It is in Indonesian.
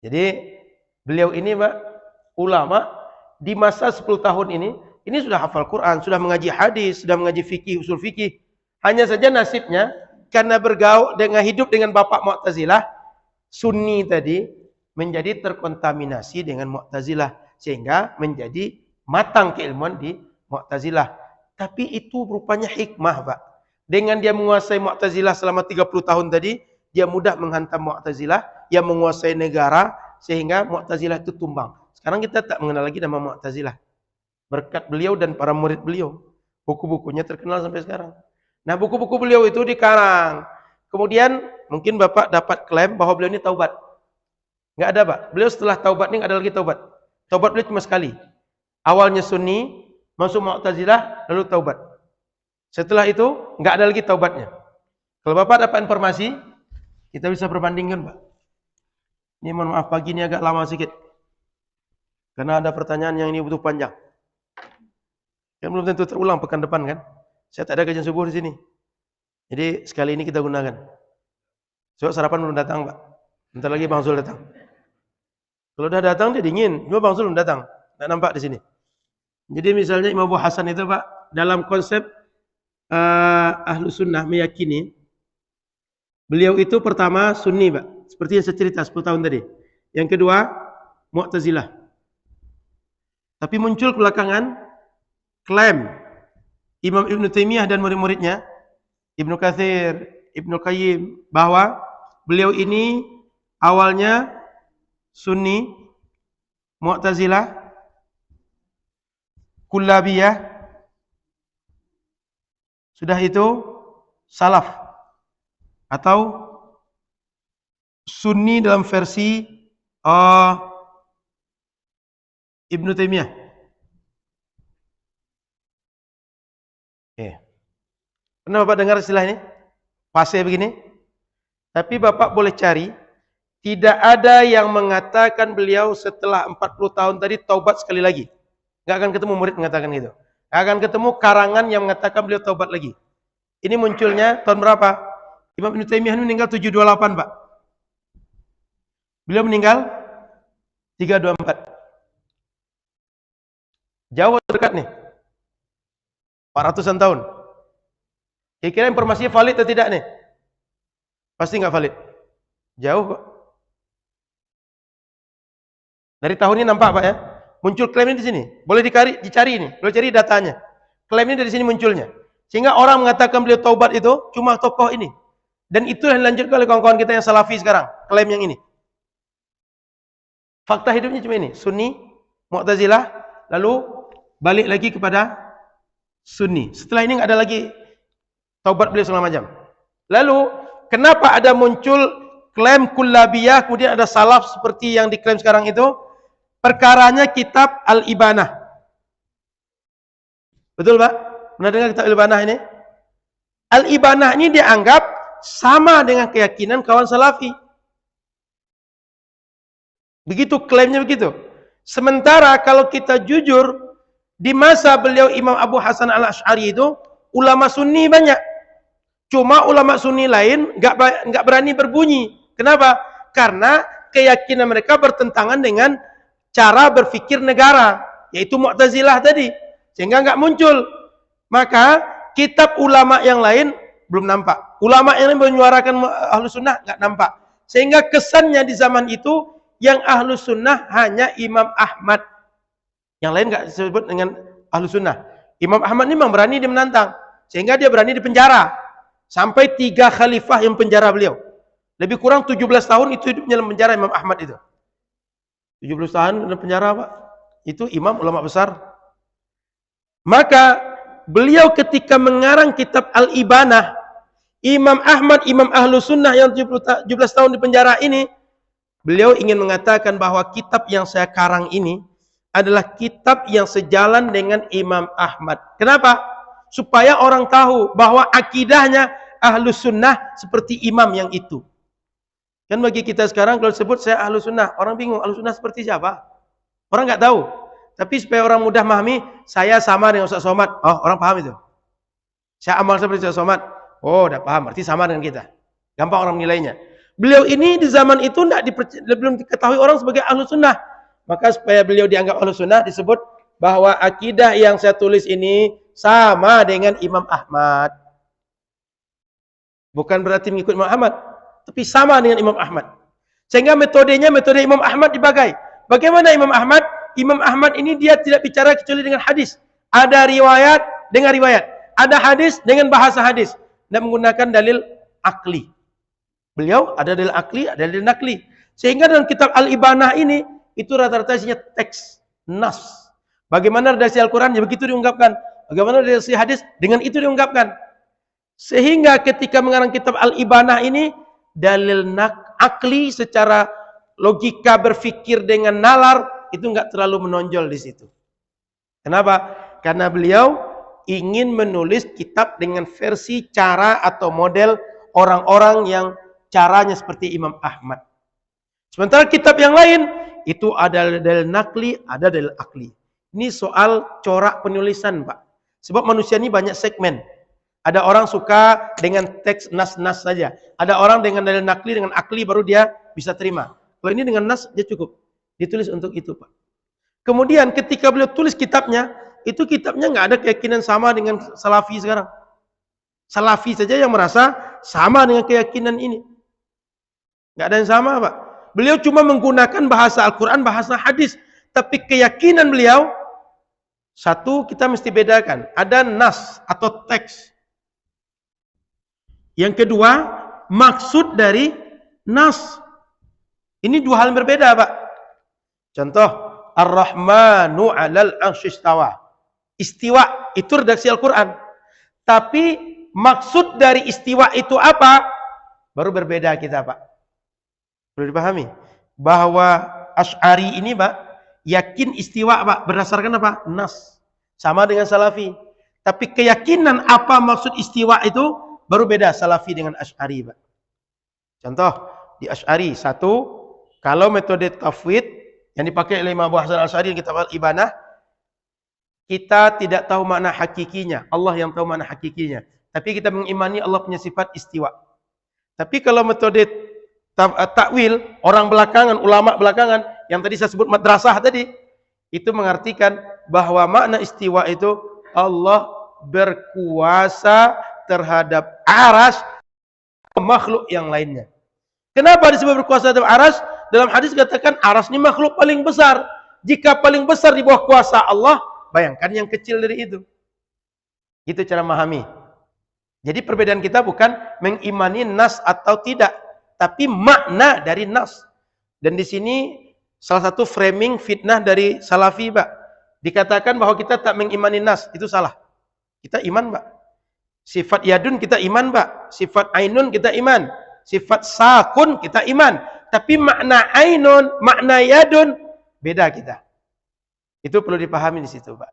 Jadi beliau ini Pak, ulama di masa 10 tahun ini sudah hafal Quran, sudah mengaji hadis, sudah mengaji fikih, usul fikih. Hanya saja nasibnya karena bergaul dengan hidup dengan bapak Mu'tazilah, Sunni tadi menjadi terkontaminasi dengan Mu'tazilah sehingga menjadi matang keilmuan di Mu'tazilah. Tapi itu rupanya hikmah, Pak. Dengan dia menguasai Mu'tazilah selama 30 tahun tadi, dia mudah menghantam Mu'tazilah yang menguasai negara sehingga Mu'tazilah itu tumbang. Sekarang kita tak mengenal lagi nama Mu'tazilah. Berkat beliau dan para murid beliau. Buku-bukunya terkenal sampai sekarang. Nah, buku-buku beliau itu dikarang. Kemudian mungkin Bapak dapat klaim bahwa beliau ini taubat. Enggak ada, Pak. Beliau setelah taubat ini enggak ada lagi taubat. Taubat beliau cuma sekali. Awalnya Sunni, masuk Mu'tazilah, lalu taubat. Setelah itu enggak ada lagi taubatnya. Kalau Bapak dapat informasi, kita bisa perbandingkan, Pak. Ini mohon maaf pagi ini agak lama sedikit. Karena ada pertanyaan yang ini butuh panjang. Kan belum tentu terulang pekan depan kan? Saya tak ada kajian subuh di sini. Jadi sekali ini kita gunakan. Sebab sarapan belum datang, Pak. Bentar lagi Bang Zul datang. Kalau udah datang dia dingin. Cuma Bang Zul belum datang. Tak nampak di sini. Jadi misalnya Imam Abu Hasan itu, Pak, dalam konsep Ahlu Sunnah meyakini beliau itu pertama Sunni, Pak. Seperti yang saya cerita 10 tahun tadi. Yang kedua Mu'tazilah. Tapi muncul belakangan klaim Imam Ibn Taimiyah dan murid-muridnya, Ibnu Katsir, Ibnu Qayyim, bahwa beliau ini awalnya Sunni, Mu'tazilah, Kullabiyah, sudah itu Salaf atau Sunni dalam versi Ibnu Taimiyah. Pernah Bapak dengar istilah ini? Fase begini? Tapi Bapak boleh cari, tidak ada yang mengatakan beliau setelah 40 tahun tadi taubat sekali lagi. Nggak akan ketemu murid mengatakan gitu. Nggak akan ketemu karangan yang mengatakan beliau taubat lagi. Ini munculnya tahun berapa? Imam Ibn Taimiyah meninggal 728, Pak. Beliau meninggal 324. Jauh dekat nih. 400-an tahun. Kira-kira informasinya valid atau tidak nih? Pasti nggak valid. Jauh kok. Dari tahun ini nampak, Pak ya. Muncul klaim ini di sini. Boleh dicari ini. Boleh cari datanya. Klaim ini dari sini munculnya. Sehingga orang mengatakan beliau taubat itu cuma tokoh ini. Dan itu yang dilanjutkan oleh kawan-kawan kita yang salafi sekarang. Klaim yang ini. Fakta hidupnya cuma ini. Sunni, Mu'tazilah, lalu balik lagi kepada Sunni. Setelah ini nggak ada lagi taubat beliau segala macam. Lalu kenapa ada muncul klaim Kullabiyah, kemudian ada Salaf seperti yang diklaim sekarang itu? Perkaranya kitab Al-Ibanah. Betul, Pak? Pernah dengar kitab Al-Ibanah ini? Al-Ibanah ini dianggap sama dengan keyakinan kawan Salafi. Begitu klaimnya begitu. Sementara kalau kita jujur, di masa beliau Imam Abu Hasan Al-Asy'ari itu ulama Sunni banyak. Cuma ulama Sunni lain nggak berani berbunyi. Kenapa? Karena keyakinan mereka bertentangan dengan cara berpikir negara, yaitu Mu'tazilah tadi. Sehingga nggak muncul. Maka kitab ulama yang lain belum nampak. Ulama yang lain menyuarakan Ahlu Sunnah nggak nampak. Sehingga kesannya di zaman itu yang Ahlu Sunnah hanya Imam Ahmad. Yang lain nggak disebut dengan Ahlu Sunnah. Imam Ahmad ini memang berani dia menantang. Sehingga dia berani dipenjara. Sampai 3 khalifah yang penjara beliau. Lebih kurang 17 tahun itu hidupnya dalam penjara Imam Ahmad itu. 17 tahun dalam penjara, Pak. Itu imam ulama besar. Maka beliau ketika mengarang kitab Al-Ibanah, Imam Ahmad, Imam Ahlu Sunnah yang 17 tahun di penjara ini, beliau ingin mengatakan bahwa kitab yang saya karang ini adalah kitab yang sejalan dengan Imam Ahmad. Kenapa? Supaya orang tahu bahwa akidahnya Ahlu Sunnah seperti imam yang itu. Kan bagi kita sekarang kalau disebut saya Ahlu Sunnah, orang bingung Ahlu Sunnah seperti siapa? Orang nggak tahu. Tapi supaya orang mudah memahami, saya sama dengan Ustaz Somad. Oh, orang paham itu. Saya amal seperti Ustaz Somad. Oh, udah paham. Berarti sama dengan kita. Gampang orang menilainya. Beliau ini di zaman itu belum diketahui orang sebagai ahlu sunnah. Maka supaya beliau dianggap ahlu sunnah disebut bahwa akidah yang saya tulis ini sama dengan Imam Ahmad. Bukan berarti mengikut Imam Ahmad, tapi sama dengan Imam Ahmad. Sehingga metodenya metode Imam Ahmad dipakai. Bagaimana Imam Ahmad? Imam Ahmad ini dia tidak bicara kecuali dengan hadis. Ada riwayat dengan riwayat. Ada hadis dengan bahasa hadis. Dan menggunakan dalil akli. Beliau ada dalil akli, ada dalil nakli. Sehingga dalam kitab Al-Ibanah ini, itu rata-rata isinya teks, nas. Bagaimana redaksi Al-Quran, ya begitu diungkapkan. Bagaimana redaksi hadis, dengan itu diungkapkan. Sehingga ketika mengarang kitab Al-Ibanah ini, dalil akli secara logika berfikir dengan nalar itu enggak terlalu menonjol di situ. Kenapa? Karena beliau ingin menulis kitab dengan versi cara atau model orang-orang yang caranya seperti Imam Ahmad. Sementara kitab yang lain itu ada dalil nakli, ada dalil akli. Ini soal corak penulisan, Pak. Sebab manusia ini banyak segmen. Ada orang suka dengan teks nas-nas saja. Ada orang dengan dalil nakli, dengan akli baru dia bisa terima. Kalau ini dengan nas, dia cukup. Ditulis untuk itu, Pak. Kemudian ketika beliau tulis kitabnya, itu kitabnya nggak ada keyakinan sama dengan Salafi sekarang. Salafi saja yang merasa sama dengan keyakinan ini. Nggak ada yang sama, Pak. Beliau cuma menggunakan bahasa Al-Quran, bahasa hadis. Tapi keyakinan beliau, satu kita mesti bedakan. Ada nas atau teks. Yang kedua, maksud dari nas. Ini dua hal yang berbeda, Pak. Contoh, Ar-Rahmanu 'alal 'arsy istawa. Istiwa itu redaksi Al-Quran. Tapi maksud dari istiwa itu apa? Baru berbeda kita, Pak. Perlu dipahami. Bahwa Asy'ari ini, Pak, yakin istiwa, Pak. Berdasarkan apa? Nas. Sama dengan Salafi. Tapi keyakinan apa maksud istiwa itu baru beda Salafi dengan Asy'ari, Pak. Contoh, di Asy'ari, satu, kalau metode tafwid yang dipakai oleh Imam Abu Hasan Al-Asy'ari di kitab Al-Ibanah, kita tidak tahu makna hakikinya. Allah yang tahu makna hakikinya. Tapi kita mengimani Allah punya sifat istiwa. Tapi kalau metode takwil, orang belakangan, ulama belakangan, yang tadi saya sebut madrasah tadi, itu mengartikan bahwa makna istiwa itu Allah berkuasa terhadap aras makhluk yang lainnya. Kenapa disebut berkuasa terhadap aras? Dalam hadis katakan aras ini makhluk paling besar. Jika paling besar di bawah kuasa Allah, bayangkan yang kecil dari itu. Itu cara memahami. Jadi perbedaan kita bukan mengimani nas atau tidak, tapi makna dari nas. Dan di sini salah satu framing fitnah dari Salafi, Pak. Dikatakan bahwa kita tak mengimani nas, itu salah. Kita iman, Pak. Sifat yadun kita iman, Pak. Sifat ainun kita iman. Sifat sakun kita iman. Tapi makna ainun, makna yadun beda kita. Itu perlu dipahami di situ, Pak.